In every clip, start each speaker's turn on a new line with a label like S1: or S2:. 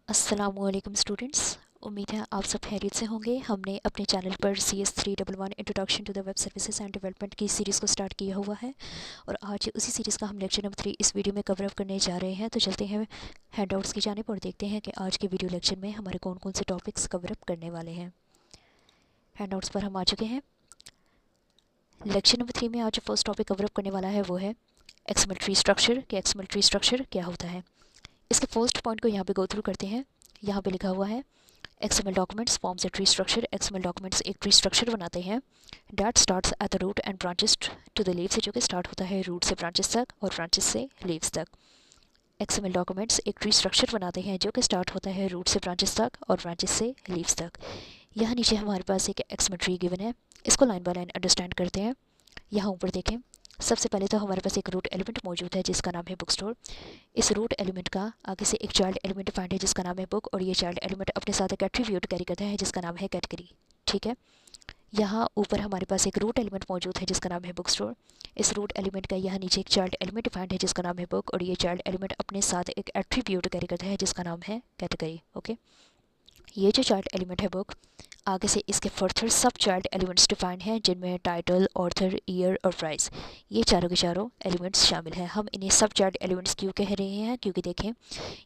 S1: अस्सलामुअलैकुम स्टूडेंट्स। उम्मीद है आप सब खैरियत से होंगे। हमने अपने चैनल पर CS311 introduction to the web services and development की सीरीज़ को स्टार्ट किया हुआ है और आज उसी सीरीज़ का हम लेक्चर नंबर 3 इस वीडियो में कवर अप करने जा रहे हैं। तो चलते हैं हैंडआउट्स की जानिब और देखते हैं कि आज के वीडियो लेक्चर में हमारे कौन कौन से टॉपिक्स कवर अप करने वाले हैं। हैंडआउट्स पर हम आ चुके हैं। लेक्चर नंबर 3 में आज जो फर्स्ट टॉपिक कवर अप करने वाला है वो है एक्सएमएल ट्री स्ट्रक्चर कि एक्सएमएल ट्री स्ट्रक्चर क्या होता है। इसके फर्स्ट पॉइंट को यहाँ पे गो थ्रू करते हैं। यहाँ पे लिखा हुआ है XML documents forms a tree structure. XML documents एक ट्री स्ट्रक्चर बनाते हैं that starts at the root and branches to the leaves, जो कि स्टार्ट होता है रूट से ब्रांचेस तक और ब्रांचेस से लीव्स तक। XML डॉक्यूमेंट्स एक ट्री स्ट्रक्चर बनाते हैं जो कि स्टार्ट होता है रूट से ब्रांचेस तक और ब्रांचेस से लीव्स तक। यहाँ नीचे हमारे पास एक XML ट्री गिवन है, इसको लाइन बाय लाइन अंडरस्टैंड करते हैं। यहाँ ऊपर देखें, सबसे पहले तो हमारे पास एक रूट एलिमेंट मौजूद है जिसका नाम है बुक स्टोर। इस रूट एलिमेंट का आगे से एक चाइल्ड एलिमेंट डिफाइंड है जिसका नाम है बुक, और ये चाइल्ड एलिमेंट अपने साथ एक एट्रीब्यूट कैरी करता है जिसका नाम है कैटेगरी। ठीक है, यहाँ ऊपर हमारे पास एक रूट एलिमेंट मौजूद है जिसका नाम है बुक स्टोर। इस रूट एलिमेंट का यहाँ नीचे एक चाइल्ड एलिमेंट डिफाइंड है जिसका नाम है बुक, और ये चाइल्ड एलिमेंट अपने साथ एक एट्रीब्यूट कैरी करता है जिसका नाम है कैटेगरी। ओके, ये जो चाइल्ड एलिमेंट है बुक, आगे से इसके फर्दर सब चाइल्ड एलिमेंट्स डिफाइंड हैं जिनमें टाइटल, ऑथर, ईयर और प्राइस, ये चारों के चारों एलिमेंट्स शामिल हैं। हम इन्हें सब चाइल्ड एलिमेंट्स क्यों कह रहे हैं? क्योंकि देखें,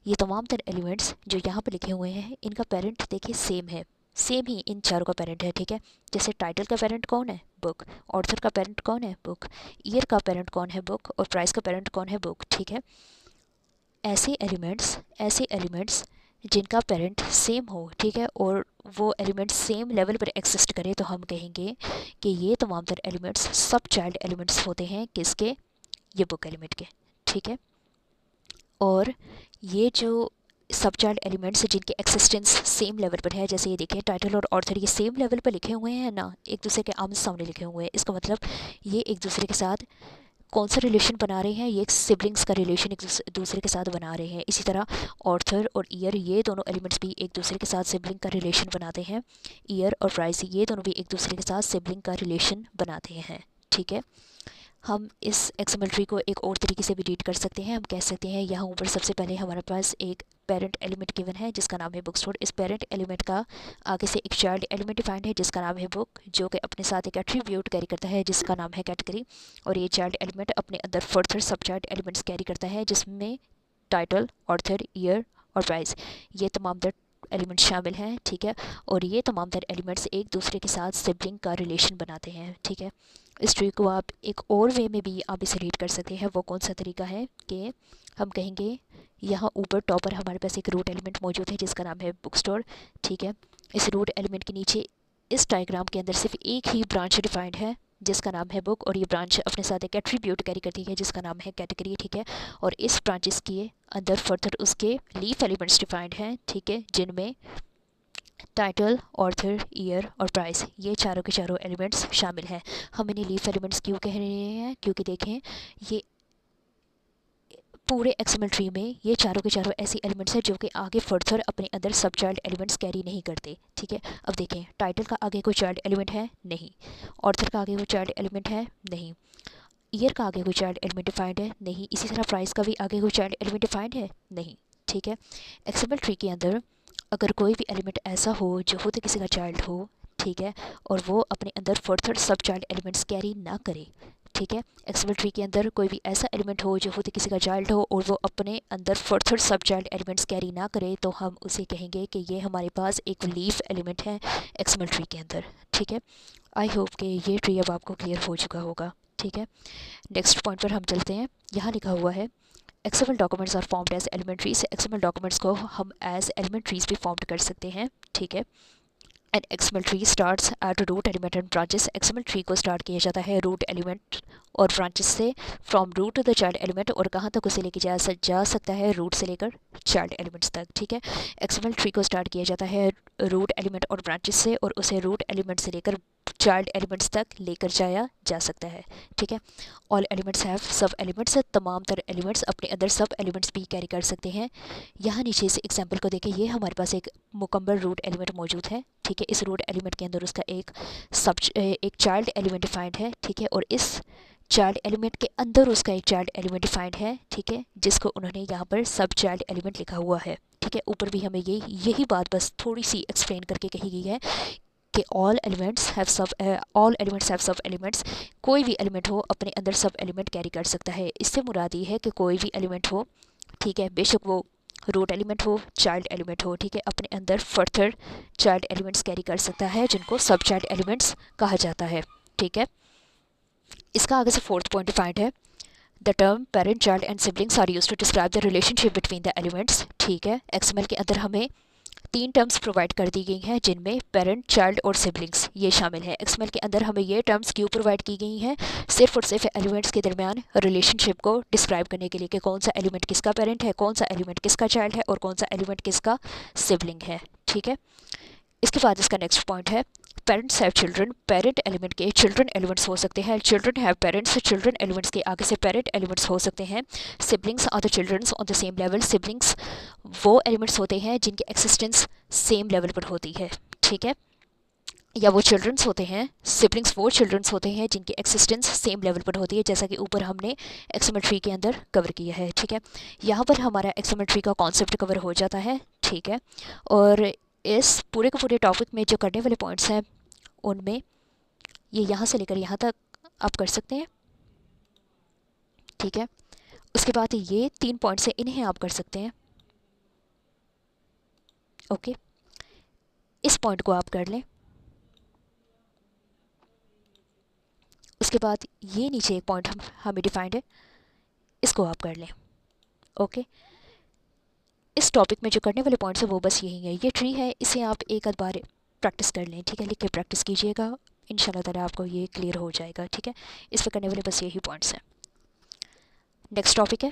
S1: ये तमाम तर एलिमेंट्स जो यहाँ पर लिखे हुए हैं इनका पेरेंट देखिए सेम है, सेम ही इन चारों का पेरेंट है। ठीक है, जैसे टाइटल का पेरेंट कौन है? बुक। ऑथर का पेरेंट कौन है? बुक। ईयर का पेरेंट कौन है? बुक। और प्राइस का पेरेंट कौन है? बुक। ठीक है, ऐसे एलिमेंट्स जिनका पेरेंट सेम हो, ठीक है, और वो एलिमेंट्स सेम लेवल पर एग्जिस्ट करे, तो हम कहेंगे कि ये तमाम तर एलिमेंट्स सब चाइल्ड एलिमेंट्स होते हैं। किसके? ये बुक एलिमेंट के। ठीक है, और ये जो सब चाइल्ड एलिमेंट्स जिनके एक्सिस्टेंस सेम लेवल पर है, जैसे ये देखें टाइटल और ऑथर, ये सेम लेवल पर लिखे हुए हैं ना, एक दूसरे के आमने सामने लिखे हुए हैं। इसका मतलब ये एक दूसरे के साथ कौन सा रिलेशन बना रहे हैं? ये एक सिबलिंग्स का रिलेशन एक दूसरे के साथ बना रहे हैं। इसी तरह ऑथर और ईयर, ये दोनों एलिमेंट्स भी एक दूसरे के साथ सिबलिंग का रिलेशन बनाते हैं। ईयर और प्राइस, ये दोनों भी एक दूसरे के साथ सिबलिंग का रिलेशन बनाते हैं। ठीक है, हम इस एक्सएमएल ट्री को एक और तरीके से भी रीड कर सकते हैं। हम कह सकते हैं यहाँ ऊपर सबसे पहले हमारे पास एक पेरेंट एलिमेंट गिवन है जिसका नाम है बुक स्टोर। इस पेरेंट एलिमेंट का आगे से एक चाइल्ड एलिमेंट डिफाइंड है जिसका नाम है बुक, जो कि अपने साथ एक एट्रीब्यूट कैरी करता है जिसका नाम है कैटेगरी। और ये चाइल्ड एलिमेंट अपने अंदर फर्दर सब चाइल्ड एलिमेंट्स कैरी करता है जिसमें टाइटल, ऑथर, ईयर और प्राइस, ये तमाम तर एलिमेंट्स शामिल हैं। ठीक है, और ये तमाम तर एलिमेंट्स एक दूसरे के साथ सिबलिंग का रिलेशन बनाते हैं। ठीक है, इस ट्री को आप एक और वे में भी आप इसे रीड कर सकते हैं। वो कौन सा तरीका है कि हम कहेंगे यहाँ ऊपर टॉप पर हमारे पास एक रूट एलिमेंट मौजूद है जिसका नाम है बुक स्टोर। ठीक है, इस रूट एलिमेंट के नीचे इस डायग्राम के अंदर सिर्फ एक ही ब्रांच डिफाइंड है जिसका नाम है बुक, और ये ब्रांच अपने साथ एक एट्रीब्यूट कैरी करती है जिसका नाम है कैटेगरी। ठीक है, और इस ब्रांचेस के अंदर फर्दर उसके लीफ एलिमेंट्स डिफाइंड हैं। ठीक है, जिनमें टाइटल, ऑथर, ईयर और प्राइस, ये चारों के चारों एलिमेंट्स शामिल हैं। हम इन्हें लीफ एलिमेंट्स क्यों कह रहे हैं? क्योंकि देखें, ये पूरे एक्सएमएल ट्री में ये चारों के चारों ऐसे एलिमेंट्स हैं जो कि आगे फर्दर अपने अंदर सब चाइल्ड एलिमेंट्स कैरी नहीं करते। ठीक है, अब देखें, टाइटल का आगे कोई चाइल्ड एलिमेंट है? नहीं। ऑथर का आगे कोई चाइल्ड एलिमेंट है? नहीं। ईयर का आगे कोई चाइल्ड एलिमेंट डिफाइंड है? नहीं। इसी तरह प्राइस का भी आगे कोई चाइल्ड एलिमेंट डिफाइंड है? नहीं। ठीक है, एक्सएमएल ट्री के अंदर अगर कोई भी एलिमेंट ऐसा हो जो खुद किसी का चाइल्ड हो, ठीक है, और वो अपने अंदर फर्दर सब चाइल्ड एलिमेंट्स कैरी ना करे, ठीक है, एक्सएमएल ट्री के अंदर कोई भी ऐसा एलिमेंट हो जो खुद किसी का चाइल्ड हो और वो अपने अंदर फर्दर सब चाइल्ड एलिमेंट्स कैरी ना करे, तो हम उसे कहेंगे कि ये हमारे पास एक लीफ एलिमेंट है एक्सएमएल ट्री के अंदर। ठीक है, आई होप कि ये ट्री अब आपको क्लियर हो चुका होगा। ठीक है, नेक्स्ट पॉइंट पर हम चलते हैं। यहाँ लिखा हुआ है XML documents are formed as element trees. XML documents को हम एज एलिमेंट्रीज भी फॉर्म कर सकते हैं। ठीक है, and XML tree starts at root element and branches. XML tree को स्टार्ट किया जाता है रूट एलिमेंट और ब्रांचेस से, from root to the child element, और कहाँ तक उसे लेके जा सकता है? रूट से लेकर चाइल्ड एलिमेंट्स तक। ठीक है, एक्सएमएल ट्री को स्टार्ट किया जाता है रूट एलिमेंट और ब्रांचेस से, और उसे रूट एलिमेंट से लेकर चाइल्ड एलिमेंट्स तक लेकर जाया जा सकता है। ठीक है, ऑल एलिमेंट्स हैव सब एलिमेंट्स, तमाम तर एलिमेंट्स अपने अंदर सब एलिमेंट्स भी कैरी कर सकते हैं। यहाँ नीचे इस एग्जांपल को देखें, ये हमारे पास एक मुकम्मल रूट एलिमेंट मौजूद है। ठीक है, इस रूट एलिमेंट के अंदर उसका एक चाइल्ड एलिमेंट डिफाइंड है। ठीक है, और इस चाइल्ड एलिमेंट के अंदर उसका एक चाइल्ड एलिमेंट डिफाइंड है, ठीक है, जिसको उन्होंने यहाँ पर सब चाइल्ड एलिमेंट लिखा हुआ है, ठीक है। ऊपर भी हमें यही बात बस थोड़ी सी एक्सप्लेन करके कही गई है कि ऑल एलिमेंट्स हैव सब एलिमेंट्स। कोई भी एलिमेंट हो अपने अंदर सब एलिमेंट कैरी कर सकता है। इससे मुराद ये है कि कोई भी एलिमेंट हो, ठीक है, बेशक वो रूट एलिमेंट हो, चाइल्ड एलिमेंट हो, ठीक है, अपने अंदर फर्दर चाइल्ड एलिमेंट्स कैरी कर सकता है, जिनको सब चाइल्ड एलिमेंट्स कहा जाता है, ठीक है। इसका आगे से फोर्थ पॉइंट डिफाइंड है, the term parent child and siblings are used to describe the relationship between the elements, ठीक है। एक्सएमएल के अंदर हमें 3 टर्म्स प्रोवाइड कर दी गई हैं, जिनमें पेरेंट, चाइल्ड और सिबलिंग्स ये शामिल है। एक्सएमएल के अंदर हमें ये टर्म्स क्यों प्रोवाइड की गई हैं? सिर्फ और सिर्फ एलिमेंट्स के दरमियान रिलेशनशिप को डिस्क्राइब करने के लिए कि कौन सा एलिमेंट किसका पेरेंट है, कौन सा एलिमेंट किसका चाइल्ड है और कौन सा एलिमेंट किसका सिबलिंग है, ठीक है। इसके बाद इसका नेक्स्ट पॉइंट है, parents have children. Parent element के चिल्ड्रन एलिमेंट्स हो सकते हैं। Children have parents. Children elements के आगे से पेरेंट एलिमेंट्स हो सकते हैं। Siblings are the childrens on the same level. Siblings वो एलिमेंट्स होते हैं जिनकी एक्सिस्टेंस सेम लेवल पर होती है, ठीक है, या वो चिल्ड्रंस होते हैं, सिबलिंग्स वो चिल्ड्रंस होते हैं जिनकी एक्सिस्टेंस सेम लेवल पर होती है, जैसा कि ऊपर हमने एक्सएमएल ट्री के अंदर कवर किया है, ठीक है। यहाँ पर हमारा एक्सएमएल ट्री का कॉन्सेप्ट कवर हो जाता है, ठीक है। और इस पूरे के पूरे टॉपिक में जो करने वाले पॉइंट्स हैं उनमें ये यहाँ से लेकर यहाँ तक आप कर सकते हैं, ठीक है। उसके बाद ये 3 पॉइंट्स हैं, इन्हें आप कर सकते हैं, ओके। इस पॉइंट को आप कर लें। उसके बाद ये नीचे एक पॉइंट हमें डिफाइंड है, इसको आप कर लें, ओके। इस टॉपिक में जो करने वाले पॉइंट्स हैं वो बस यही है। ये ट्री है, इसे आप एक आध बार प्रैक्टिस कर लें, ठीक है, लिख के प्रैक्टिस कीजिएगा, इंशाल्लाह ताला आपको ये क्लियर हो जाएगा, ठीक है। इस पर करने वाले बस यही पॉइंट्स हैं। नेक्स्ट टॉपिक है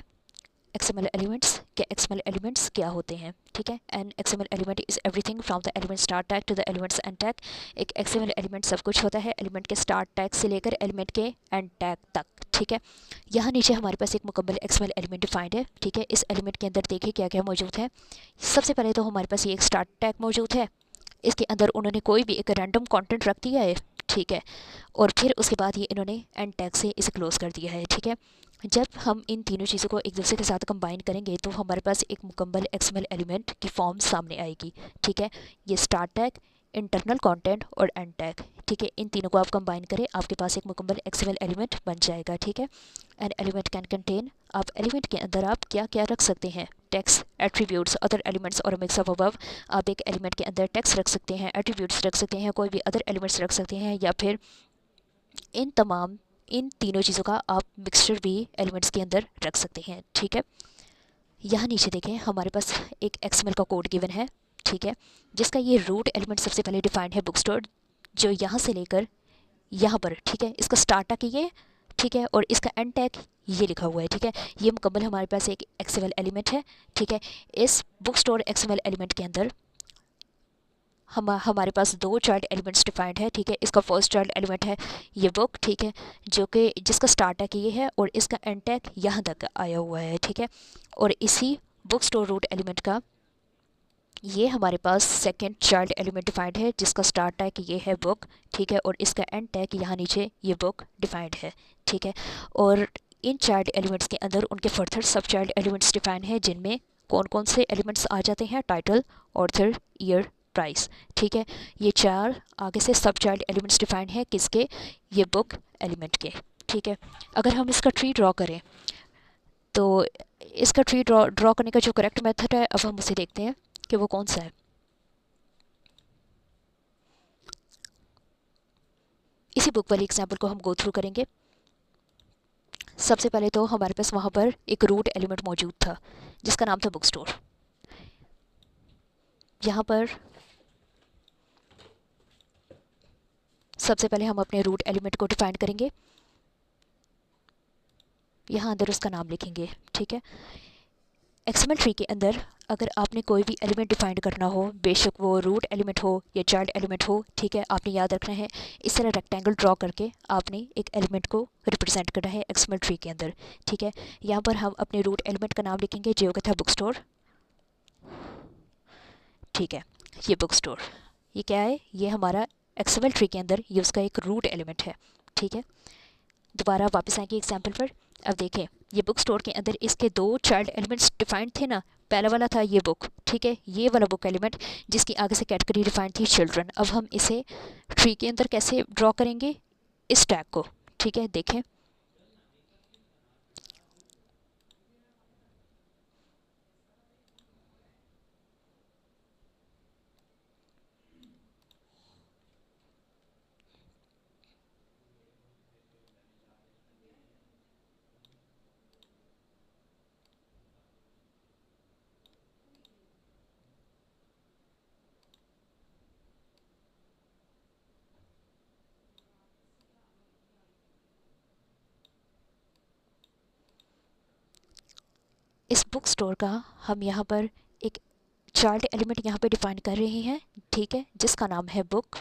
S1: एक्सएमएल एलिमेंट्स। क्या एक्सएमएल एलिमेंट्स क्या होते हैं, ठीक है। An XML element is everything from the element start tag to the elements end tag. एक एक्सएमएल एलिमेंट सब कुछ होता है एलिमेंट के स्टार्ट टैग से लेकर एलिमेंट के एंड टैग तक, ठीक है। यहाँ नीचे हमारे पास एक मुकम्मल एक्सएमएल एलिमेंट डिफाइंड है, ठीक है। इस एलिमेंट के अंदर देखिए क्या क्या मौजूद है। सबसे पहले तो हमारे पास ये एक स्टार्ट टैग मौजूद है, इसके अंदर उन्होंने कोई भी एक रैंडम कंटेंट रख दिया है, ठीक है। और फिर उसके बाद ये इन्होंने एंड टैग से इसे क्लोज कर दिया है, ठीक है। जब हम इन तीनों चीज़ों को एक दूसरे के साथ कंबाइन करेंगे तो हमारे पास एक मुकम्मल एक्सएमएल एलिमेंट की फॉर्म सामने आएगी, ठीक है। ये स्टार्ट टैग, इंटरनल कंटेंट और एंड टैग, ठीक है, इन तीनों को आप कंबाइन करें, आपके पास एक मुकम्मल एक्सएमएल एलिमेंट बन जाएगा, ठीक है। एन एलिमेंट कैन कंटेन, आप एलिमेंट के अंदर आप क्या क्या रख सकते हैं, टेक्स्ट, एट्रीब्यूट्स, अदर एलिमेंट्स और मिक्स ऑफ अबव। आप एक एलिमेंट के अंदर टेक्स्ट रख सकते हैं, एट्रीब्यूट्स रख सकते हैं, कोई भी अदर एलिमेंट्स रख सकते हैं, या फिर इन तीनों चीज़ों का आप मिक्सचर भी एलिमेंट्स के अंदर रख सकते हैं, ठीक है। यहाँ नीचे देखें हमारे पास एक एक्सएमएल का कोड गिवन है, ठीक है, जिसका ये रूट एलिमेंट सबसे पहले डिफाइंड है बुक स्टोर, जो यहाँ से लेकर यहाँ पर, ठीक है, इसका स्टार्ट टैग ये, ठीक है, और इसका एंड टैग ये लिखा हुआ है, ठीक है। ये मुकम्मल हमारे पास एक एक्सएमएल एलिमेंट है, ठीक है। इस बुक स्टोर एक्सएमएल एलिमेंट के अंदर हमारे पास 2 चाइल्ड एलिमेंट्स डिफाइंड है, ठीक है। इसका फर्स्ट चाइल्ड एलिमेंट है ये बुक, ठीक है, जो कि जिसका स्टार्ट टैग ये है और इसका एंड टैग यहाँ तक आया हुआ है, ठीक है। और इसी बुक स्टोर रूट एलिमेंट का ये हमारे पास सेकंड चाइल्ड एलिमेंट डिफाइंड है, जिसका स्टार्ट टैग ये है बुक, ठीक है, और इसका एंड टैग यहाँ नीचे ये बुक डिफाइंड है, ठीक है। और इन चाइल्ड एलिमेंट्स के अंदर उनके फर्दर सब चाइल्ड एलिमेंट्स डिफाइंड है, जिनमें कौन कौन से एलिमेंट्स आ जाते हैं, टाइटल, ऑथर, ईयर, प्राइस, ठीक है। ये 4 आगे से सब चाइल्ड एलिमेंट्स डिफाइंड है किसके, ये बुक एलिमेंट के, ठीक है। अगर हम इसका ट्री ड्रॉ करें तो इसका ट्री ड्रॉ करने का जो करेक्ट मेथड है, अब हम उसे देखते हैं कि वो कौन सा है। इसी बुक वाली एग्जाम्पल को हम गो थ्रू करेंगे। सबसे पहले तो हमारे पास वहाँ पर एक रूट एलिमेंट मौजूद था जिसका नाम था बुक स्टोर। यहाँ पर सबसे पहले हम अपने रूट एलिमेंट को डिफाइन करेंगे, यहाँ अंदर उसका नाम लिखेंगे, ठीक है। एक्सएमएल ट्री के अंदर अगर आपने कोई भी एलिमेंट डिफाइन करना हो, बेशक वो रूट एलिमेंट हो या चाइल्ड एलिमेंट हो, ठीक है, आपने याद रखना है इस तरह रेक्टेंगल ड्रॉ करके आपने एक एलिमेंट को रिप्रेजेंट करना है एक्सएमएल ट्री के अंदर, ठीक है। यहाँ पर हम अपने रूट एलिमेंट का नाम लिखेंगे जो था बुक स्टोर, ठीक है। ये बुक स्टोर ये क्या है, ये हमारा एक्सएमएल ट्री के अंदर ये उसका एक रूट एलिमेंट है, ठीक है। दोबारा वापस आएंगे एग्जाम्पल पर। अब देखें, ये बुक स्टोर के अंदर इसके दो चाइल्ड एलिमेंट्स डिफाइंड थे ना। पहला वाला था ये बुक, ठीक है, ये वाला बुक एलिमेंट जिसकी आगे से कैटेगरी डिफाइंड थी चिल्ड्रन। अब हम इसे ट्री के अंदर कैसे ड्रॉ करेंगे, इस टैग को, ठीक है। देखें, इस बुक स्टोर का हम यहाँ पर एक चाइल्ड एलिमेंट यहाँ पे डिफाइन कर रहे हैं, ठीक है, जिसका नाम है बुक।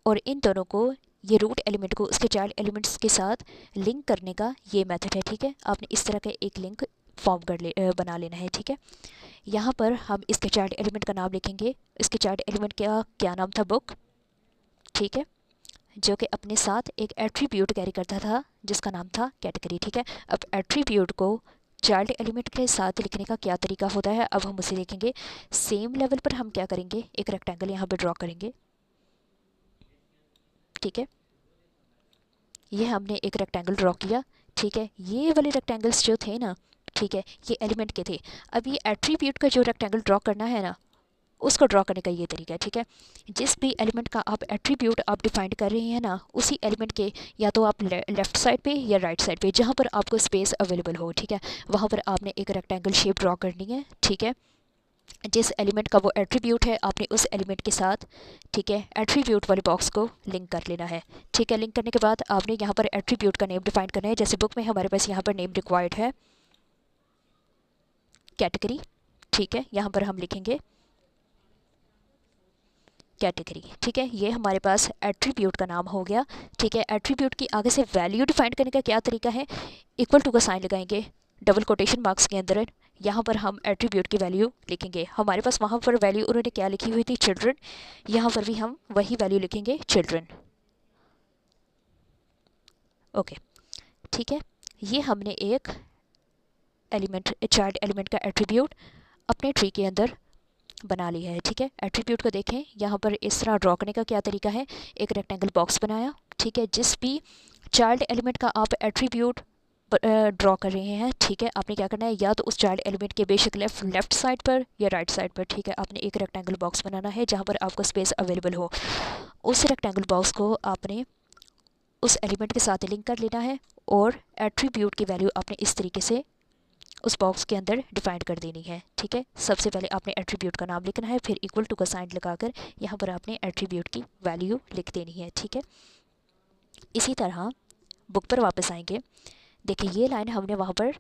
S1: और इन दोनों को, ये रूट एलिमेंट को उसके चाइल्ड एलिमेंट्स के साथ लिंक करने का ये मेथड है, ठीक है। आपने इस तरह का एक लिंक फॉर्म बना लेना है, ठीक है। यहाँ पर हम इसके चाइल्ड एलिमेंट का नाम लिखेंगे। इसके चाइल्ड एलिमेंट का क्या नाम था, बुक, ठीक है, जो कि अपने साथ एक एट्रीब्यूट कैरी करता था जिसका नाम था कैटेगरी, ठीक है। अब एट्रीब्यूट को चाइल्ड एलिमेंट के साथ लिखने का क्या तरीका होता है, अब हम उसे देखेंगे। सेम लेवल पर हम क्या करेंगे, एक रेक्टेंगल यहाँ पर ड्रॉ करेंगे, ठीक है। ये हमने एक रेक्टेंगल ड्रॉ किया, ठीक है। ये वाले रेक्टेंगल्स जो थे ना, ठीक है, ये एलिमेंट के थे। अब ये एट्रीब्यूट का जो रेक्टेंगल ड्रॉ करना है ना, उसको ड्रॉ करने का ये तरीका है, ठीक है। जिस भी एलिमेंट का आप एट्रीब्यूट आप डिफाइन कर रहे हैं ना, उसी एलिमेंट के या तो आप लेफ्ट साइड पे या राइट साइड पे, जहाँ पर आपको स्पेस अवेलेबल हो, ठीक है, वहाँ पर आपने एक रेक्टेंगल शेप ड्रॉ करनी है, ठीक है। जिस एलिमेंट का वो एट्रीब्यूट है, आपने उस एलिमेंट के साथ, ठीक है, एट्रीब्यूट वाले बॉक्स को लिंक कर लेना है, ठीक है। लिंक करने के बाद आपने यहाँ पर एट्रीब्यूट का नेम डिफाइन करना है। जैसे बुक में हमारे पास यहाँ पर नेम रिक्वायर्ड है कैटेगरी, ठीक है। यहाँ पर हम लिखेंगे कैटेगरी, ठीक है। ये हमारे पास एट्रीब्यूट का नाम हो गया, ठीक है। एट्रीब्यूट की आगे से वैल्यू डिफाइन करने का क्या तरीका है, इक्वल टू का साइन लगाएंगे डबल कोटेशन मार्क्स के अंदर। यहाँ पर हम एट्रीब्यूट की वैल्यू लिखेंगे। हमारे पास वहाँ पर वैल्यू उन्होंने क्या लिखी हुई थी, चिल्ड्रन। यहाँ पर भी हम वही वैल्यू लिखेंगे, चिल्ड्रन, ओके, ठीक है। ये हमने एक एलिमेंट, चाइल्ड एलिमेंट का एट्रीब्यूट अपने ट्री के अंदर बना लिया है, ठीक है। एट्रीब्यूट को देखें, यहाँ पर इस तरह ड्रॉ करने का क्या तरीका है, एक रेक्टेंगल बॉक्स बनाया, ठीक है। जिस भी चाइल्ड एलिमेंट का आप एट्रीब्यूट ड्रॉ कर रहे हैं, ठीक है, आपने क्या करना है, या तो उस चाइल्ड एलिमेंट के बेशक लेफ्ट साइड पर या राइट साइड पर, ठीक है, आपने एक रेक्टेंगल बॉक्स बनाना है जहाँ पर आपको स्पेस अवेलेबल हो। उस रेक्टेंगल बॉक्स को आपने उस एलिमेंट के साथ लिंक कर लेना है और एट्रीब्यूट की वैल्यू आपने इस तरीके से उस बॉक्स के अंदर डिफाइन कर देनी है, ठीक है। सबसे पहले आपने एट्रीब्यूट का नाम लिखना है, फिर इक्वल टू का साइन लगाकर यहाँ पर आपने एट्रीब्यूट की वैल्यू लिख देनी है, ठीक है। इसी तरह बुक पर वापस आएंगे। देखिए, ये लाइन हमने वहाँ पर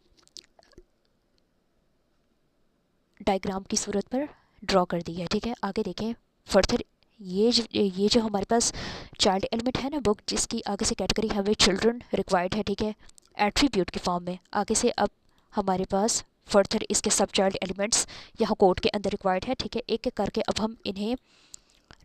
S1: डायग्राम की सूरत पर ड्रॉ कर दी है, ठीक है। आगे देखें फर्दर, ये जो हमारे पास चाइल्ड एलिमेंट है ना बुक, जिसकी आगे से कैटेगरी हमें चिल्ड्रन रिक्वायर्ड है, ठीक है, एट्रीब्यूट के फॉर्म में। आगे से अब हमारे पास फर्दर इसके सब चाइल्ड एलिमेंट्स यहाँ कोड के अंदर रिक्वायर्ड है, ठीक है। एक एक करके अब हम इन्हें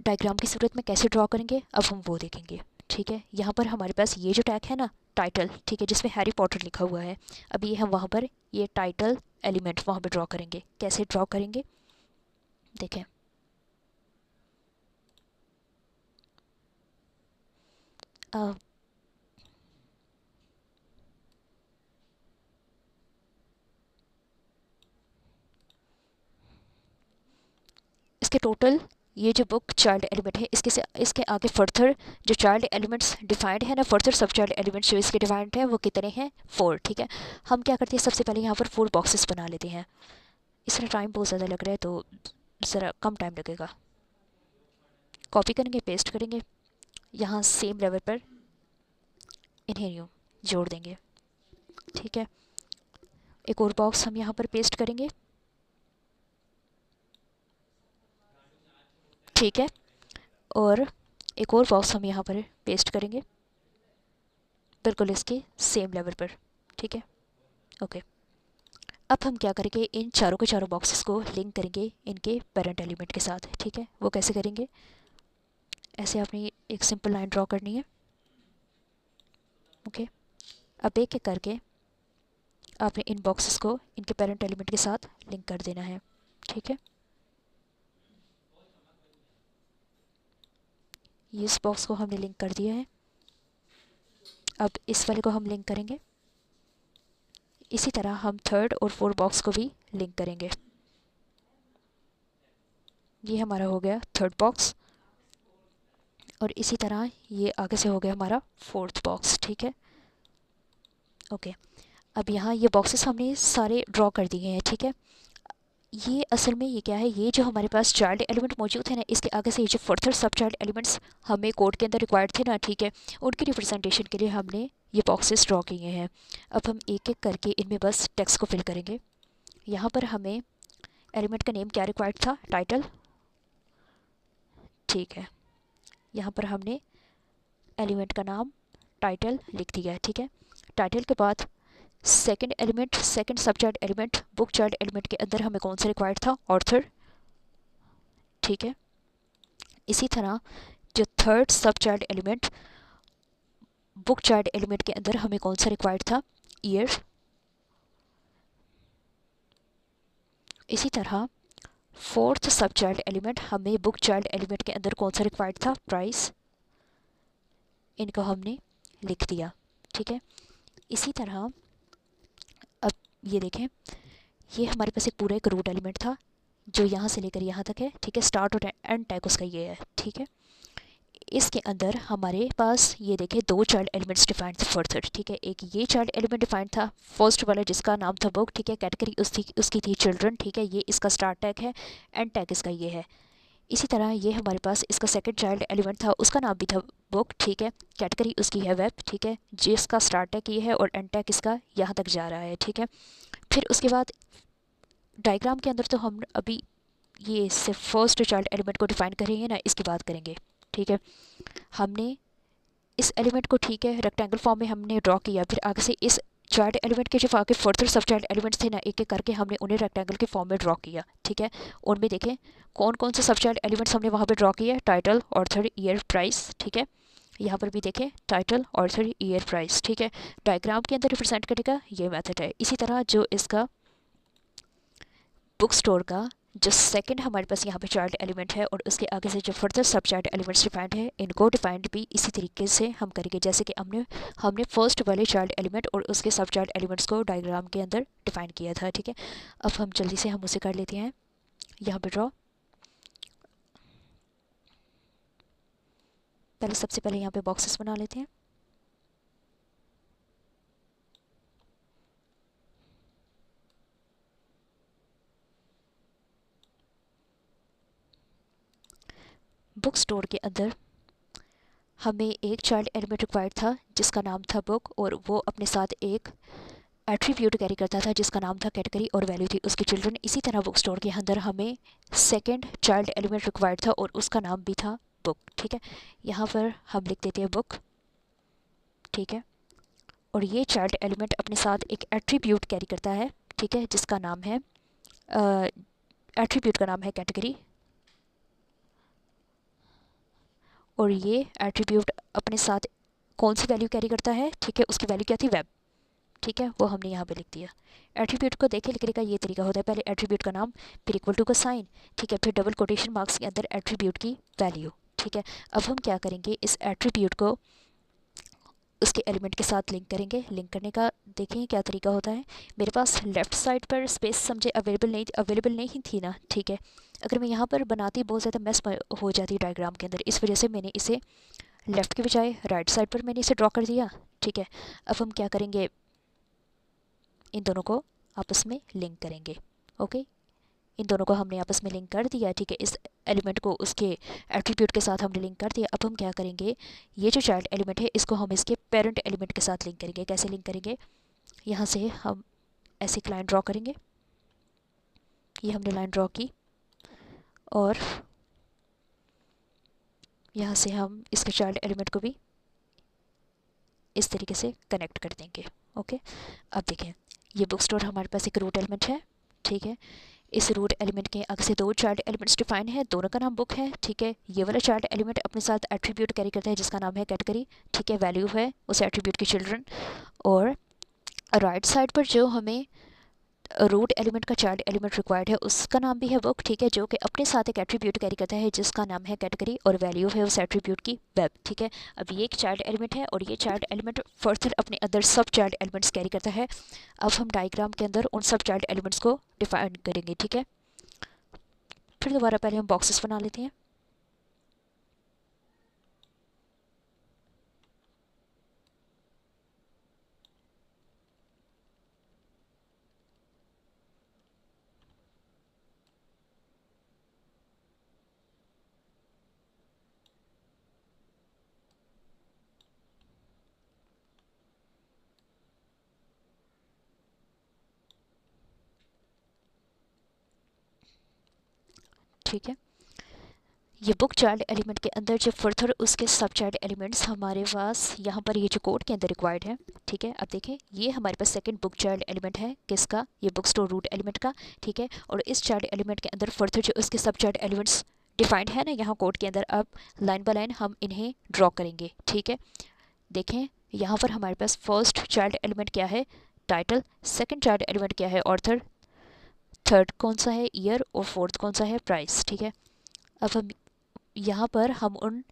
S1: डायग्राम की सूरत में कैसे ड्रॉ करेंगे, अब हम वो देखेंगे, ठीक है। यहाँ पर हमारे पास ये जो टैग है ना, टाइटल, ठीक है, जिसमें हैरी पॉटर लिखा हुआ है, अभी हम वहाँ पर ये टाइटल एलिमेंट वहाँ पर ड्रॉ करेंगे। कैसे ड्रॉ करेंगे, देखें, इसके टोटल, ये जो बुक चाइल्ड एलिमेंट है, इसके आगे फर्दर जो चाइल्ड एलिमेंट्स डिफाइंड है ना, फर्दर सब चाइल्ड एलिमेंट्स जो इसके डिफाइंड है वो कितने हैं, 4, ठीक है। हम क्या करते हैं, सबसे पहले यहाँ पर 4 बॉक्सेस बना लेते हैं। इसमें टाइम बहुत ज़्यादा लग रहा है तो ज़रा कम टाइम लगेगा। कॉपी करेंगे, पेस्ट करेंगे, यहाँ सेम लेवल पर इन्हें यूँ जोड़ देंगे, ठीक है। एक और बॉक्स हम यहाँ पर पेस्ट करेंगे, ठीक है, और एक और बॉक्स हम यहाँ पर पेस्ट करेंगे बिल्कुल इसके सेम लेवल पर, ठीक है, ओके। अब हम क्या करेंगे, इन चारों के चारों बॉक्सेस को लिंक करेंगे इनके पेरेंट एलिमेंट के साथ, ठीक है। वो कैसे करेंगे, ऐसे आपने एक सिंपल लाइन ड्रॉ करनी है, ओके, अब एक एक करके आपने इन बॉक्सेस को इनके पेरेंट एलिमेंट के साथ लिंक कर देना है। ठीक है, ये इस बॉक्स को हमने लिंक कर दिया है। अब इस वाले को हम लिंक करेंगे। इसी तरह हम थर्ड और फोर्थ बॉक्स को भी लिंक करेंगे। ये हमारा हो गया थर्ड बॉक्स और इसी तरह ये आगे से हो गया हमारा फोर्थ बॉक्स। ठीक है, ओके। अब यहाँ ये बॉक्सेस हमने सारे ड्रॉ कर दिए हैं। ठीक है, ये असल में ये क्या है, ये जो हमारे पास चाइल्ड एलिमेंट मौजूद है ना, इसके आगे से ये जो फर्दर सब चाइल्ड एलिमेंट्स हमें कोड के अंदर रिक्वायर्ड थे ना, ठीक है, उनकी रिप्रेजेंटेशन के लिए हमने ये बॉक्सेस ड्रॉ किए हैं। अब हम एक एक करके इनमें बस टेक्स्ट को फिल करेंगे। यहाँ पर हमें एलिमेंट का नेम क्या रिक्वायर्ड था, टाइटल। ठीक है, यहाँ पर हमने एलिमेंट का नाम टाइटल लिख दिया है। ठीक है, टाइटल के बाद सेकंड एलिमेंट, सेकंड सब child element book child element के अंदर हमें कौन सा रिक्वायर्ड था, ऑर्थर। ठीक है, इसी तरह जो थर्ड सब child element book child element के अंदर हमें कौन सा रिक्वायर्ड था, ईयर। इसी तरह फोर्थ सब चाइल्ड एलिमेंट हमें बुक चाइल्ड एलिमेंट के अंदर कौन सा रिक्वायर्ड था, प्राइस। इनको हमने लिख दिया। ठीक है, इसी तरह अब ये देखें, ये हमारे पास एक पूरा एक रूट एलिमेंट था जो यहाँ से लेकर यहाँ तक है। ठीक है, स्टार्ट और एंड टैग उसका ये है। ठीक है, इसके अंदर हमारे पास ये देखें दो चाइल्ड एलिमेंट्स डिफाइंड थे फर्दर। ठीक है, एक ये चाइल्ड एलिमेंट डिफाइंड था फर्स्ट वाला जिसका नाम था बुक। ठीक है, कैटेगरी उसकी थी चिल्ड्रन। ठीक है, ये इसका स्टार्ट टैग है, एंड टैग इसका ये है। इसी तरह ये हमारे पास इसका सेकंड चाइल्ड एलिमेंट था, उसका नाम भी था बुक। ठीक है, कैटेगरी उसकी है वेब। ठीक है, जिसका स्टार्ट टैग ये है और एंड टैग इसका यहाँ तक जा रहा है। ठीक है, फिर उसके बाद डायग्राम के अंदर तो हम अभी ये सिर्फ फर्स्ट चाइल्ड एलिमेंट को डिफाइन करेंगे ना, इसकी बात करेंगे। ठीक है, हमने इस एलिमेंट को, ठीक है, रेक्टेंगल फॉर्म में हमने ड्रॉ किया। फिर आगे से इस चाइल्ड एलिमेंट के जो आगे फर्दर सब चाइल्ड एलिमेंट्स थे ना, एक एक करके हमने उन्हें रेक्टेंगल के फॉर्म में ड्रॉ किया। ठीक है, उनमें देखें कौन कौन से सब चाइल्ड एलिमेंट्स हमने वहाँ पे ड्रॉ किया, टाइटल, ऑर्थर, ईयर, प्राइस। ठीक है, यहाँ पर भी देखें टाइटल, ऑर्थर, ईयर, प्राइस। ठीक है, डायग्राम के अंदर रिप्रेजेंट करने का ये मेथड है। इसी तरह जो इसका बुक स्टोर का जो सेकंड हमारे पास यहाँ पे चाइल्ड एलिमेंट है और उसके आगे से जो फर्दर सब चाइल्ड एलिमेंट्स डिफाइंड है, इनको डिफाइंड भी इसी तरीके से हम करेंगे जैसे कि हमने फर्स्ट वाले चाइल्ड एलिमेंट और उसके सब चाइल्ड एलिमेंट्स को डायग्राम के अंदर डिफाइन किया था। ठीक है, अब हम जल्दी से हम उसे कर लेते हैं यहाँ पे ड्रॉ। पहले सबसे पहले यहाँ पे बॉक्सेस बना लेते हैं। बुक स्टोर के अंदर हमें एक चाइल्ड एलिमेंट रिक्वायर्ड था जिसका नाम था बुक, और वो अपने साथ एक एट्रीब्यूट कैरी करता था जिसका नाम था कैटेगरी और वैल्यू थी उसकी चिल्ड्रन। इसी तरह बुक स्टोर के अंदर हमें सेकंड चाइल्ड एलिमेंट रिक्वायर्ड था और उसका नाम भी था बुक। ठीक है, यहाँ पर हम लिख देते हैं बुक। ठीक है, और ये चाइल्ड एलिमेंट अपने साथ एक एट्रीब्यूट कैरी करता है। ठीक है, जिसका नाम है एट्रीब्यूट का नाम है कैटेगरी, और ये एट्रीब्यूट अपने साथ कौन सी वैल्यू कैरी करता है, ठीक है, उसकी वैल्यू क्या थी, वेब। ठीक है, वो हमने यहाँ पे लिख दिया। एट्रीब्यूट को देखे लिखने का ये तरीका होता है, पहले एट्रीब्यूट का नाम, फिर इक्वल टू का साइन। ठीक है, फिर डबल कोटेशन मार्क्स के अंदर एट्रीब्यूट की वैल्यू। ठीक है, अब हम क्या करेंगे, इस एट्रीब्यूट को उसके एलिमेंट के साथ लिंक करेंगे। लिंक करने का देखें क्या तरीका होता है। मेरे पास लेफ़्ट साइड पर स्पेस समझे अवेलेबल नहीं थी ना। ठीक है, अगर मैं यहाँ पर बनाती बहुत ज़्यादा मेस हो जाती डायग्राम के अंदर, इस वजह से मैंने इसे लेफ़्ट के बजाय राइट साइड पर मैंने इसे ड्रॉ कर दिया। ठीक है, अब हम क्या करेंगे, इन दोनों को आपस में लिंक करेंगे। ओके, इन दोनों को हमने आपस में लिंक कर दिया। ठीक है, इस एलिमेंट को उसके एट्रीब्यूट के साथ हमने लिंक कर दिया। अब हम क्या करेंगे, ये जो चाइल्ड एलिमेंट है इसको हम इसके पेरेंट एलिमेंट के साथ लिंक करेंगे। कैसे लिंक करेंगे, यहाँ से हम ऐसी एक लाइन ड्रॉ करेंगे। ये हमने लाइन ड्रॉ की और यहाँ से हम इसके चाइल्ड एलिमेंट को भी इस तरीके से कनेक्ट कर देंगे। ओके, अब देखें, ये बुक स्टोर हमारे पास एक रूट एलिमेंट है। ठीक है, इस रूट एलिमेंट के आगे से दो चाइल्ड एलिमेंट्स डिफाइन है, दोनों का नाम बुक है, ठीक है। ये वाला चाइल्ड एलिमेंट अपने साथ एट्रीब्यूट कैरी करता है जिसका नाम है कैटेगरी, ठीक है। वैल्यू है उस एट्रीब्यूट की चिल्ड्रन। और राइट साइड पर जो हमें रूट एलिमेंट का चाइल्ड एलिमेंट रिक्वायर्ड है उसका नाम भी है बुक, ठीक है, जो कि अपने साथ एक एट्रीब्यूट कैरी करता है जिसका नाम है कैटेगरी, और वैल्यू है उस एट्रीब्यूट की वेब, ठीक है। अब ये एक चाइल्ड एलिमेंट है और ये चाइल्ड एलिमेंट फर्दर अपने अंदर सब चाइल्ड एलिमेंट्स कैरी करता है। अब हम डायग्राम के अंदर उन सब चाइल्ड एलिमेंट्स को डिफाइन करेंगे, ठीक है। फिर दोबारा पहले हम बॉक्सेस बना लेते हैं। ठीक है, ये बुक चाइल्ड एलिमेंट के अंदर जो फर्दर उसके सब चाइल्ड एलिमेंट्स हमारे पास यहाँ पर ये जो कोड के अंदर रिक्वायर्ड है, ठीक है। अब देखें ये हमारे पास सेकंड बुक चाइल्ड एलिमेंट है, किसका, ये बुक स्टोर रूट एलिमेंट का, ठीक है। और इस चाइल्ड एलिमेंट के अंदर फर्दर जो उसके सब चाइल्ड एलिमेंट्स डिफाइंड है ना यहाँ कोड के अंदर, अब लाइन बाय लाइन हम इन्हें ड्रॉ करेंगे, ठीक है। देखें यहाँ पर हमारे पास फर्स्ट चाइल्ड एलिमेंट क्या है, टाइटल, सेकेंड चाइल्ड एलिमेंट क्या है, ऑर्थर, थर्ड कौन सा है, ईयर, और फोर्थ कौन सा है, प्राइस, ठीक है। अब हम यहाँ पर हम उन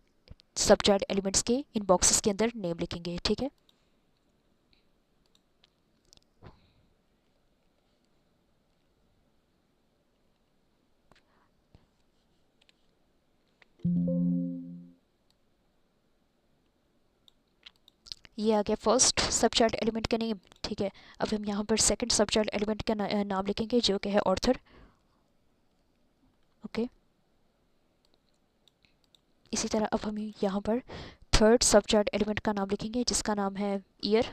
S1: सब चाइल्ड एलिमेंट्स के इन बॉक्सेस के अंदर नेम लिखेंगे, ठीक है। ये आ गया फर्स्ट सब चाइल्ड एलिमेंट का नेम, ठीक है। अब हम यहाँ पर सेकंड सब चाइल्ड एलिमेंट का नाम लिखेंगे जो कि है ऑर्थर, ओके। इसी तरह अब हम यहाँ पर थर्ड सब चाइल्ड एलिमेंट का नाम लिखेंगे जिसका नाम है ईयर,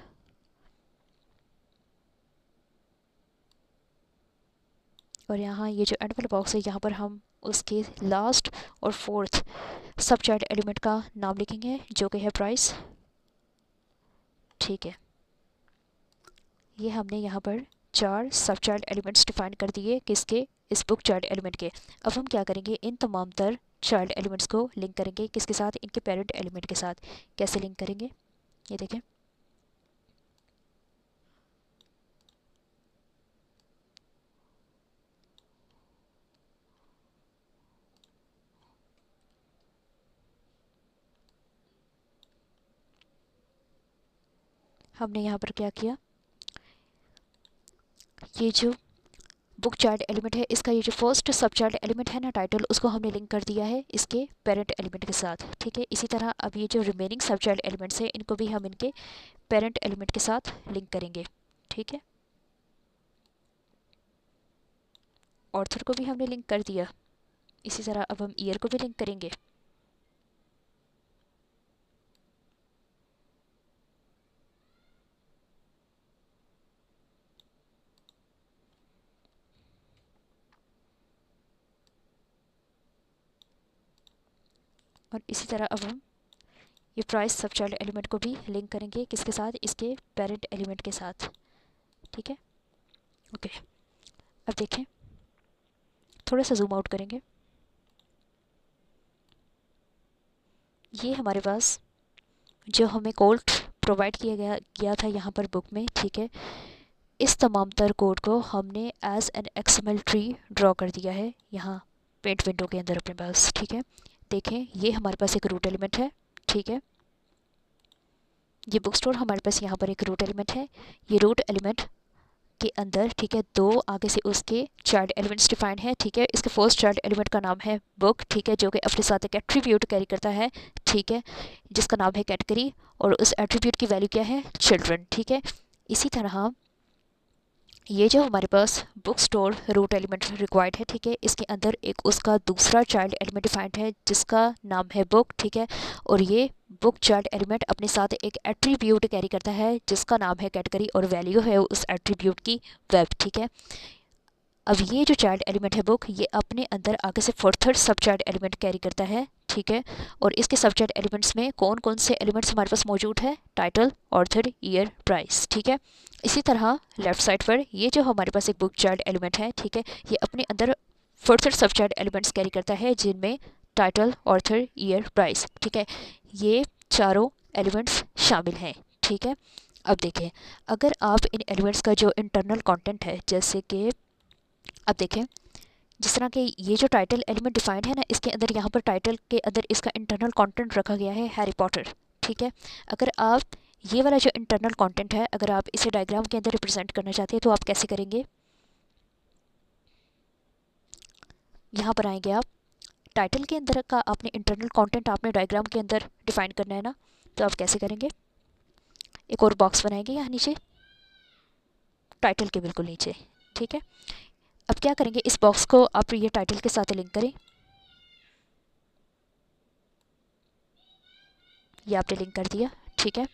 S1: और यहाँ ये जो एंड वाला बॉक्स है यहाँ पर हम उसके लास्ट और फोर्थ सब चाइल्ड एलिमेंट का नाम लिखेंगे जो कि है प्राइस, ठीक है। ये हमने यहाँ पर चार सब चाइल्ड एलिमेंट्स डिफाइन कर दिए, किसके, इस बुक चाइल्ड एलिमेंट के। अब हम क्या करेंगे, इन तमाम तर चाइल्ड एलिमेंट्स को लिंक करेंगे, किसके साथ, इनके पेरेंट एलिमेंट के साथ। कैसे लिंक करेंगे, ये देखें। हमने यहाँ पर क्या किया, ये जो बुक चाइल्ड एलिमेंट है इसका ये जो फर्स्ट सब चाइल्ड एलिमेंट है ना टाइटल, उसको हमने लिंक कर दिया है इसके पेरेंट एलिमेंट के साथ, ठीक है। इसी तरह अब ये जो रिमेनिंग सब चाइल्ड एलिमेंट्स है इनको भी हम इनके पेरेंट एलिमेंट के साथ लिंक करेंगे, ठीक है। ऑर्थर को भी हमने लिंक कर दिया, इसी तरह अब हम ईयर को भी लिंक करेंगे। और इसी तरह अब हम ये प्राइस सब चाइल्ड एलिमेंट को भी लिंक करेंगे, किसके साथ, इसके पेरेंट एलिमेंट के साथ, ठीक है, ओके। अब देखें, थोड़ा सा जूम आउट करेंगे। ये हमारे पास जो हमें कोड प्रोवाइड किया गया था यहाँ पर बुक में, ठीक है। इस तमाम तर कोड को हमने as an XML tree draw कर दिया है यहाँ पेंट विंडो के अंदर अपने पास, ठीक है। देखें ये हमारे पास एक रूट एलिमेंट है, ठीक है। ये बुक स्टोर हमारे पास यहाँ पर एक रूट एलिमेंट है, ये रूट एलिमेंट के अंदर, ठीक है, दो आगे से उसके चाइल्ड एलिमेंट्स डिफाइन है, ठीक है। इसके फर्स्ट चाइल्ड एलिमेंट का नाम है बुक, ठीक है, जो कि अपने साथ एक एट्रीब्यूट कैरी करता है, ठीक है, जिसका नाम है कैटेगरी, और उस एट्रीब्यूट की वैल्यू क्या है, चिल्ड्रन, ठीक है। इसी तरह ये जो हमारे पास book store root element required है, ठीक है, इसके अंदर एक उसका दूसरा चाइल्ड एलिमेंट डिफाइंड है जिसका नाम है बुक, ठीक है। और ये बुक चाइल्ड एलिमेंट अपने साथ एक एट्रीब्यूट कैरी करता है जिसका नाम है कैटेगरी, और वैल्यू है उस एट्रीब्यूट की वेब, ठीक है। अब ये जो चाइल्ड एलिमेंट है बुक, ये अपने अंदर आगे से फोर्थ सब चाइल्ड एलिमेंट कैरी करता है, ठीक है। और इसके सब चाइल्ड एलिमेंट्स में कौन कौन से एलिमेंट्स हमारे पास मौजूद है? टाइटल, ऑथर, ईयर, प्राइस, ठीक है। इसी तरह लेफ्ट साइड पर ये जो हमारे पास एक बुक चाइल्ड एलिमेंट है, ठीक है, ये अपने अंदर फोर्थ सब चाइल्ड एलिमेंट्स कैरी करता है, जिनमें टाइटल, ऑथर, ईयर, प्राइस, ठीक है, ये चारों एलिमेंट्स शामिल हैं, ठीक है। अब देखें, अगर आप इन एलिमेंट्स का जो इंटरनल कंटेंट है, जैसे कि अब देखें, जिस तरह के ये जो टाइटल एलिमेंट डिफाइंड है ना, इसके अंदर यहाँ पर टाइटल के अंदर इसका इंटरनल कंटेंट रखा गया है हैरी पॉटर, ठीक है। अगर आप ये वाला जो इंटरनल कंटेंट है, अगर आप इसे डायग्राम के अंदर रिप्रेजेंट करना चाहते हैं तो आप कैसे करेंगे? यहाँ पर आएंगे आप, टाइटल के अंदर का आपने इंटरनल कंटेंट आपने डायग्राम के अंदर डिफाइन करना है ना, तो आप कैसे करेंगे? एक और बॉक्स बनाएंगे यहाँ नीचे, टाइटल के बिल्कुल नीचे, ठीक है। अब क्या करेंगे, इस बॉक्स को आप ये टाइटल के साथ लिंक करें, ये आपने लिंक कर दिया, ठीक है।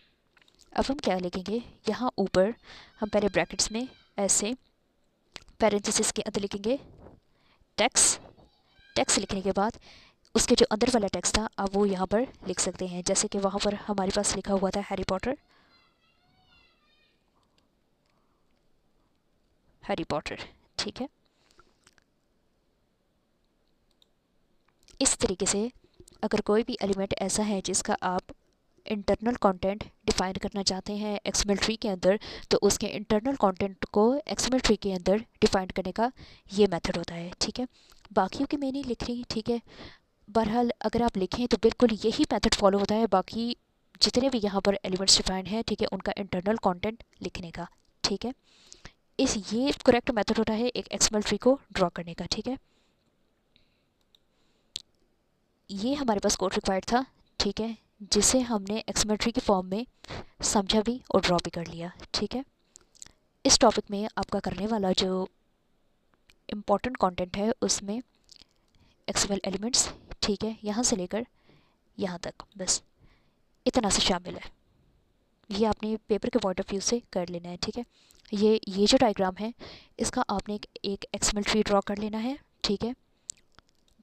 S1: अब हम क्या लिखेंगे, यहाँ ऊपर हम पहले ब्रैकेट्स में ऐसे पैरेंथेसिस के अंदर लिखेंगे टेक्स्ट। टेक्स्ट लिखने के बाद उसके जो अंदर वाला टेक्स्ट था आप वो यहाँ पर लिख सकते हैं, जैसे कि वहाँ पर हमारे पास लिखा हुआ था हैरी पॉटर, हैरी पॉटर, ठीक है। इस तरीके से अगर कोई भी एलिमेंट ऐसा है जिसका आप इंटरनल कंटेंट डिफाइन करना चाहते हैं एक्सएमएल ट्री के अंदर, तो उसके इंटरनल कंटेंट को एक्सएमएल ट्री के अंदर डिफाइन करने का ये मेथड होता है, ठीक है। बाकियों की मैं नहीं लिख रही, ठीक है। बहरहाल अगर आप लिखें तो बिल्कुल यही मेथड फॉलो होता है बाकी जितने भी यहाँ पर एलिमेंट्स डिफाइन हैं, ठीक है, उनका इंटरनल कंटेंट लिखने का, ठीक है। ये करेक्ट मेथड होता है एक एक्सएमएल ट्री को ड्रॉ करने का, ठीक है। ये हमारे पास कोड रिक्वायर्ड था, ठीक है, जिसे हमने एक्सएमएल ट्री की फॉर्म में समझा भी और ड्रॉ भी कर लिया, ठीक है। इस टॉपिक में आपका करने वाला जो इम्पोर्टेंट कंटेंट है उसमें एक्सएमएल एलिमेंट्स, ठीक है, यहाँ से लेकर यहाँ तक बस इतना से शामिल है। ये आपने पेपर के पॉइंट ऑफ व्यू से कर लेना है, ठीक है। ये जो डायग्राम है इसका आपने एक एक्सएमएल ट्री ड्रॉ कर लेना है, ठीक है,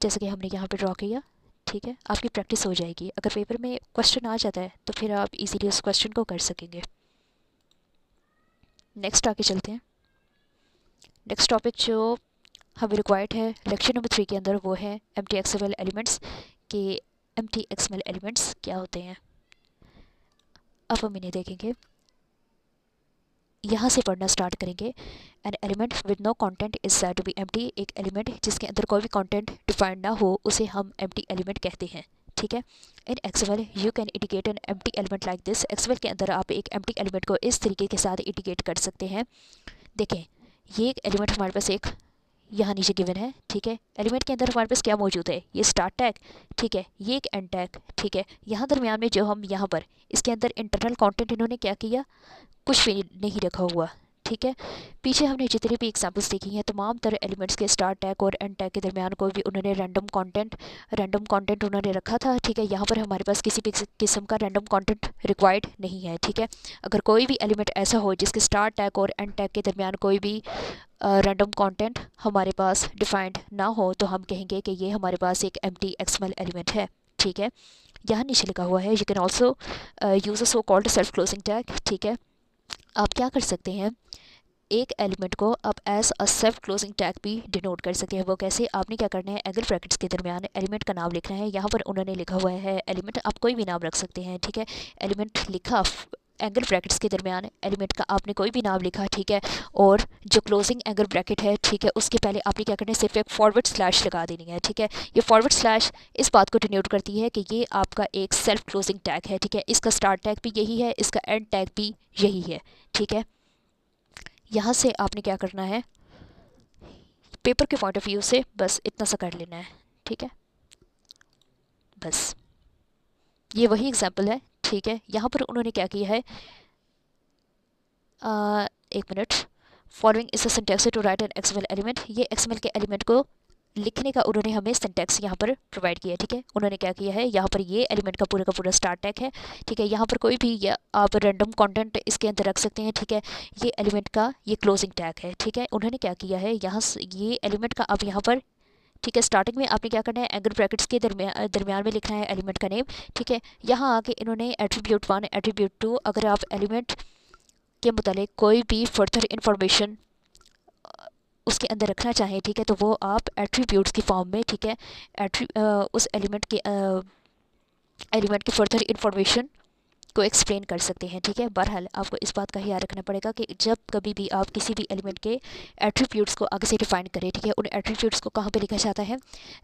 S1: जैसे कि हमने यहाँ पे ड्रॉ किया, ठीक है। आपकी प्रैक्टिस हो जाएगी, अगर पेपर में क्वेश्चन आ जाता है तो फिर आप इजीली उस क्वेश्चन को कर सकेंगे। नेक्स्ट आगे चलते हैं। नेक्स्ट टॉपिक जो हमें रिक्वायर्ड है लेक्चर नंबर 3 के अंदर वो है एम्प्टी एक्सएमएल एलिमेंट्स के एम्प्टी एक्सएमएल एलिमेंट्स क्या होते हैं। अब हम इन्हें देखेंगे, यहाँ से पढ़ना स्टार्ट करेंगे। An element with no content is said to be empty. एक एलिमेंट जिसके अंदर कोई भी कंटेंट डिफाइंड ना हो उसे हम एम्प्टी एलिमेंट कहते हैं, ठीक है। In XML you can indicate an empty element like this. XML के अंदर आप एक एम्प्टी एलिमेंट को इस तरीके के साथ इंडिकेट कर सकते हैं। देखें, ये एक एलिमेंट हमारे पास एक यहाँ नीचे गिवन है, ठीक है। एलिमेंट के अंदर हमारे पास क्या मौजूद है, ये स्टार्ट टैग, ठीक है, ये एक एंड टैग, ठीक है। यहाँ दरमियान में जो हम यहाँ पर इसके अंदर इंटरनल कंटेंट इन्होंने क्या किया, कुछ भी नहीं रखा हुआ, ठीक है। पीछे हमने जितनी भी एग्जांपल्स देखी हैं तमाम तरह एलिमेंट्स के स्टार्ट टैग और एंड टैग के दरमियान कोई भी उन्होंने रैंडम कंटेंट उन्होंने रखा था, ठीक है। यहाँ पर हमारे पास किसी भी किस्म का रैंडम कंटेंट रिक्वायर्ड नहीं है, ठीक है। अगर कोई भी एलिमेंट ऐसा हो जिसके स्टार्ट टैग और एंड टैग के दरमियान कोई भी रैंडम कंटेंट हमारे पास डिफाइंड ना हो तो हम कहेंगे कि ये हमारे पास एक एम्प्टी एक्सएमएल एलिमेंट है, ठीक है। यहाँ नीचे लिखा हुआ है you can also use a so called self closing tag, ठीक है। आप क्या कर सकते हैं, एक एलिमेंट को आप as a self closing tag भी डिनोट कर सकते हैं। वो कैसे, आपने क्या करना है, एंगल ब्रैकेट्स के दरमियान एलिमेंट का नाम लिखना है। यहाँ पर उन्होंने लिखा हुआ है एलिमेंट, आप कोई भी नाम रख सकते हैं, ठीक है। एलिमेंट लिखा, एंगल ब्रैकेट्स के दरमियान एलिमेंट का आपने कोई भी नाम लिखा, ठीक है। और जो क्लोजिंग एंगल ब्रैकेट है, ठीक है, उसके पहले आपने क्या करना है, सिर्फ एक फॉरवर्ड स्लैश लगा देनी है, ठीक है। ये फॉरवर्ड स्लैश इस बात को डिनोट करती है कि ये आपका एक सेल्फ क्लोजिंग टैग है, ठीक है। इसका स्टार्ट टैग भी यही है, इसका एंड टैग भी यही है, ठीक है। यहाँ से आपने क्या करना है, पेपर के पॉइंट ऑफ व्यू से बस इतना सा कर लेना है, ठीक है। बस ये वही एग्जाम्पल है, ठीक है। यहाँ पर उन्होंने क्या किया है, एक minute, following is a syntax to write an XML element. ये एक्सएमएल के एलिमेंट को लिखने का उन्होंने हमें सिंटैक्स यहाँ पर प्रोवाइड किया, ठीक है। उन्होंने क्या किया है, यहाँ पर ये एलिमेंट का पूरा स्टार्ट टैग है, ठीक है। यहाँ पर कोई भी आप रैंडम कंटेंट इसके अंदर रख सकते हैं, ठीक है। ये एलिमेंट का ये क्लोजिंग टैग है, ठीक है। उन्होंने क्या किया है, यहाँ ये एलिमेंट का आप यहाँ पर, ठीक है, स्टार्टिंग में आपने क्या करना है, एंगल ब्रैकेट्स के दरमियान में लिखना है एलिमेंट का नेम, ठीक है। यहाँ आके इन्होंने एट्रीब्यूट 1 एट्रीब्यूट 2, अगर आप एलिमेंट के मुतालिक कोई भी फर्दर इंफॉर्मेशन उसके अंदर रखना चाहें, ठीक है, तो वो आप एट्रीब्यूट्स की फॉर्म में, ठीक है, उस एलिमेंट की फर्दर इंफॉर्मेशन को एक्सप्लेन कर सकते हैं, ठीक है। बहरहाल आपको इस बात का ख्याल रखना पड़ेगा कि जब कभी भी आप किसी भी एलिमेंट के एट्रीब्यूट्स को आगे से डिफाइन करें, ठीक है, उन एट्रीब्यूट्स को कहाँ पे लिखा जाता है,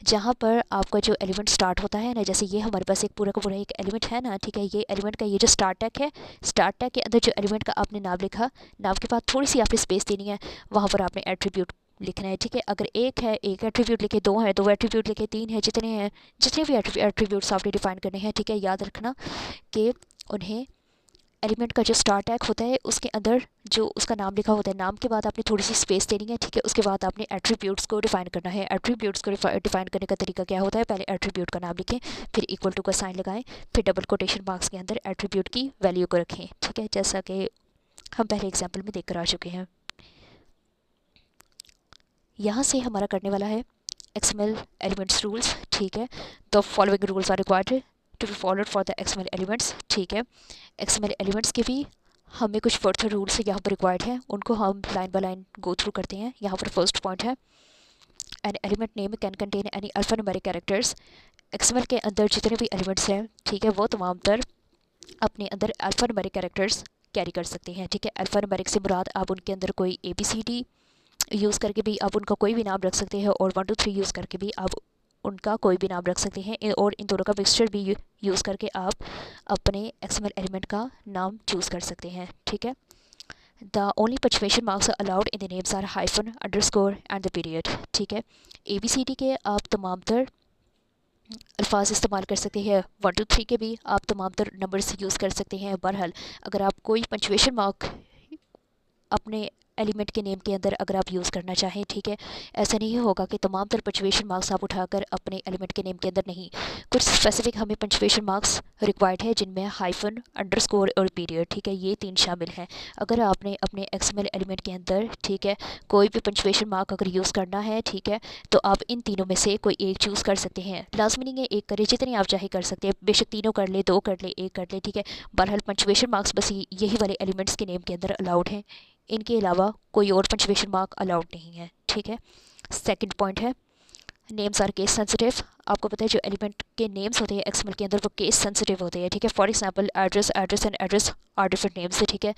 S1: जहाँ पर आपका जो एलिमेंट स्टार्ट होता है ना, जैसे ये हमारे पास एक पूरा का पूरा एक एलिमेंट है ना, ठीक है। ये एलिमेंट का ये जो स्टार्ट टैग है, स्टार्ट टैग के अंदर जो एलिमेंट का आपने नाम लिखा, नाम के बाद थोड़ी सी आपने स्पेस देनी है, वहाँ पर आपने एट्रीब्यूट लिखना है, ठीक है। अगर एक है, एक एट्रीब्यूट लिखे, दो है, दो एट्रीब्यूट लिखे, तीन है, जितने हैं, जितने भी एट्रीब्यूट्स आपने डिफाइन करने हैं, ठीक है, याद रखना कि उन्हें एलिमेंट का जो स्टार्ट टैग होता है उसके अंदर जो उसका नाम लिखा होता है, नाम के बाद आपने थोड़ी सी स्पेस देनी है, ठीक है। उसके बाद आपने एट्रीब्यूट्स को डिफाइन करना है। एट्रीब्यूट्स को डिफाइन करने का तरीका क्या होता है, पहले एट्रीब्यूट का नाम लिखें, फिर इक्वल टू का साइन लगाएं, फिर डबल कोटेशन मार्क्स के अंदर एट्रीब्यूट की वैल्यू को रखें, ठीक है, जैसा कि हम पहले एग्जाम्पल में देख कर आ चुके हैं। यहाँ से हमारा करने वाला है XML एलिमेंट्स रूल्स, ठीक है। The following rules are required to be followed for the XML elements, ठीक है। XML एलिमेंट्स के भी हमें कुछ फर्दर रूल्स यहाँ पर रिक्वायर्ड हैं, उनको हम line by line go through करते हैं। यहाँ पर फर्स्ट पॉइंट है, an element name can contain any alphanumeric characters. XML के अंदर जितने भी एलिमेंट्स हैं, ठीक है, वो तमाम तर अपने अंदर अल्फान्यूमेरिक कैरेक्टर्स कैरी कर सकते हैं, ठीक है। अल्फान्यूमेरिक से मुराद आप उनके अंदर कोई ABCD यूज़ करके भी आप उनका कोई भी नाम रख सकते हैं, और 1 2 3 यूज़ करके भी आप उनका कोई भी नाम रख सकते हैं, और इन दोनों का मिक्सचर भी यूज़ करके आप अपने XML एलिमेंट का नाम चूज़ कर सकते हैं, ठीक है। The only punctuation marks are allowed in the names are hyphen, underscore and the period, ठीक है। ABCD के आप तमाम तर अल्फाज इस्तेमाल कर सकते हैं, 1 2 3 के भी आप तमाम तर नंबर्स यूज़ कर सकते हैं। बहरहाल अगर आप कोई पंक्चुएशन मार्क अपने एलिमेंट के नेम के अंदर अगर आप यूज़ करना चाहें, ठीक है, ऐसा नहीं होगा कि तमाम तर पंक्चुएशन मार्क्स आप उठाकर अपने एलिमेंट के नेम के अंदर, नहीं, कुछ स्पेसिफिक हमें पंक्चुएशन मार्क्स रिक्वायर्ड है, जिनमें हाइफन, अंडरस्कोर और पीरियड, ठीक है, ये 3 शामिल हैं। अगर आपने अपने XML एलिमेंट के अंदर, ठीक है, कोई भी पंक्चुएशन मार्क अगर यूज़ करना है, ठीक है, तो आप इन तीनों में से कोई एक चूज़ कर सकते हैं। लाजमी नहीं है एक करें, जितने आप चाहे कर सकते हैं, बेशक तीनों कर ले, दो कर ले, एक कर ले, ठीक है। बहरहाल पंक्चुएशन मार्क्स बस यही वाले एलिमेंट्स के नेम के अंदर अलाउड हैं, इनके अलावा कोई और पंक्चुएशन मार्क अलाउड नहीं है, ठीक है। सेकंड पॉइंट है, नेम्स आर केस सेंसिटिव। आपको पता है जो एलिमेंट के नेम्स होते हैं XML के अंदर वो केस सेंसिटिव होते हैं, ठीक है। For example address and address are different names है, ठीक है।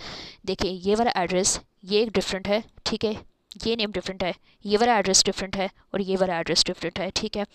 S1: देखिए ये वाला एड्रेस ये एक डिफरेंट है, ठीक है, ये नेम डिफरेंट है, ये वाला एड्रेस डिफरेंट है, और ये वाला एड्रेस डिफरेंट है, ठीक है।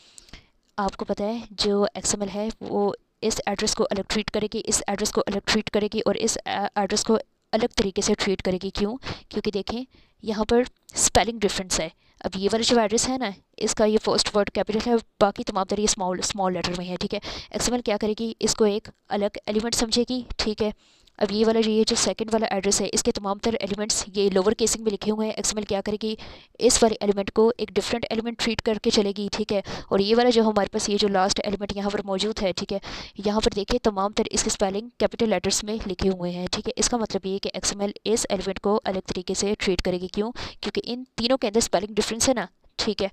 S1: आपको पता है जो XML है वो इस एड्रेस को अलग ट्रीट करेगी, इस एड्रेस को अलग ट्रीट करेगी, और इस एड्रेस को अलग तरीके से ट्रीट करेगी। क्यों? क्योंकि देखें यहाँ पर स्पेलिंग डिफरेंस है। अब ये वाला जो एड्रेस है ना, इसका ये फर्स्ट वर्ड कैपिटल है, बाकी तमाम तरह ये स्मॉल लेटर में है, ठीक है। XML क्या करेगी, इसको एक अलग एलिमेंट समझेगी, ठीक है। अब ये वाला जो सेकंड वाला एड्रेस है, इसके तमाम तर एलिमेंट्स ये लोअर केसिंग में लिखे हुए हैं। XML क्या करेगी, इस वाले एलिमेंट को एक डिफरेंट एलिमेंट ट्रीट करके चलेगी, ठीक है। और ये वाला जो हमारे पास ये जो लास्ट एलिमेंट यहाँ पर मौजूद है, ठीक है, यहाँ पर देखिए तमाम तर इसकी स्पेलिंग कैपिटल लेटर्स में लिखे हुए हैं, ठीक है। इसका मतलब ये है कि XML इस एलिमेंट को अलग तरीके से ट्रीट करेगी। क्यों? क्योंकि इन तीनों के अंदर स्पेलिंग डिफरेंस है ना, ठीक है।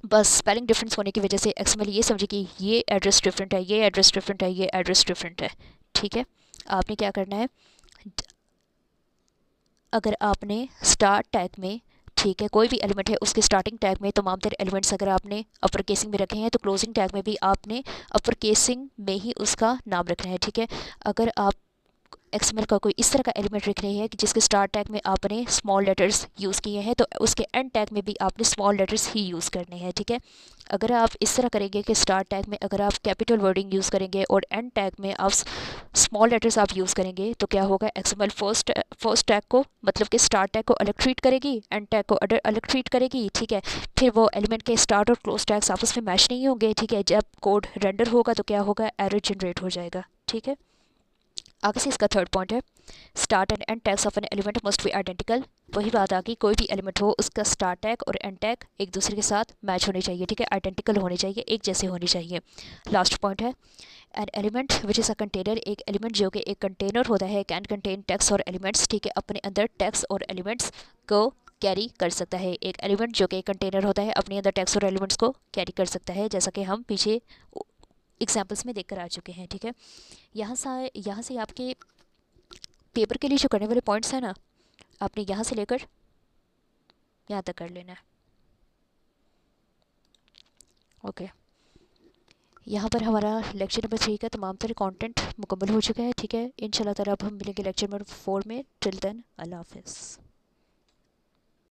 S1: बस स्पेलिंग डिफरेंस होने की वजह से XML ये समझे कि ये एड्रेस डिफरेंट है, ये एड्रेस डिफरेंट है, ये एड्रेस डिफरेंट है, ठीक है। आपने क्या करना है, अगर आपने स्टार्ट टैग में, ठीक है, कोई भी एलिमेंट है उसके स्टार्टिंग टैग में तमाम तरह एलिमेंट्स अगर आपने अपर केसिंग में रखे हैं, तो क्लोजिंग टैग में भी आपने अपर केसिंग में ही उसका नाम रखना है, ठीक है। अगर आप XML का कोई इस तरह का एलिमेंट लिख रहे हैं कि जिसके स्टार्ट टैग में आपने स्मॉल लेटर्स यूज़ किए हैं, तो उसके एंड टैग में भी आपने स्मॉल लेटर्स ही यूज़ करने हैं, ठीक है। अगर आप इस तरह करेंगे कि स्टार्ट टैग में अगर आप कैपिटल वर्डिंग यूज़ करेंगे और एंड टैग में आप स्मॉल लेटर्स आप यूज़ करेंगे, तो क्या होगा, XML फर्स्ट टैग को, मतलब कि स्टार्ट टैग को अलग ट्रीट करेगी, एंड टैग को अलग ट्रीट करेगी, ठीक है। फिर वो एलिमेंट के स्टार्ट और क्लोज टैग्स आपस में मैच नहीं होंगे, ठीक है। जब कोड रेंडर होगा तो क्या होगा, एरर जनरेट हो जाएगा, ठीक है। आगे से इसका थर्ड पॉइंट है, start and and tags of an element must be identical. वही बात आ गई, कोई भी एलिमेंट हो उसका स्टार्ट टैग और एंड टैग एक दूसरे के साथ मैच होने चाहिए, ठीक है, आइडेंटिकल होने चाहिए, एक जैसे होने चाहिए। लास्ट पॉइंट है an element which is a container, एक एलिमेंट जो कि एक कंटेनर होता है, कैन कंटेन टेक्स्ट और एलिमेंट्स, ठीक है, अपने अंदर टेक्स्ट और एलिमेंट्स को कैरी कर सकता है। एक एलिमेंट जो कि एक कंटेनर होता है अपने अंदर टेक्स्ट और एलिमेंट्स को कैरी कर सकता है, जैसा कि हम पीछे एग्जाम्पल्स में देखकर आ चुके हैं, ठीक है। यहाँ से आपके पेपर के लिए जो करने वाले पॉइंट्स हैं ना, आपने यहाँ से लेकर यहाँ तक कर लेना है। ओके, यहाँ पर हमारा लेक्चर नंबर 3 का तमाम तरह कंटेंट मुकम्मल हो चुका है, ठीक है। इंशाल्लाह ताला अब हम मिलेंगे लेक्चर नंबर 4 में। टिल देन अल्लाह हाफिज़।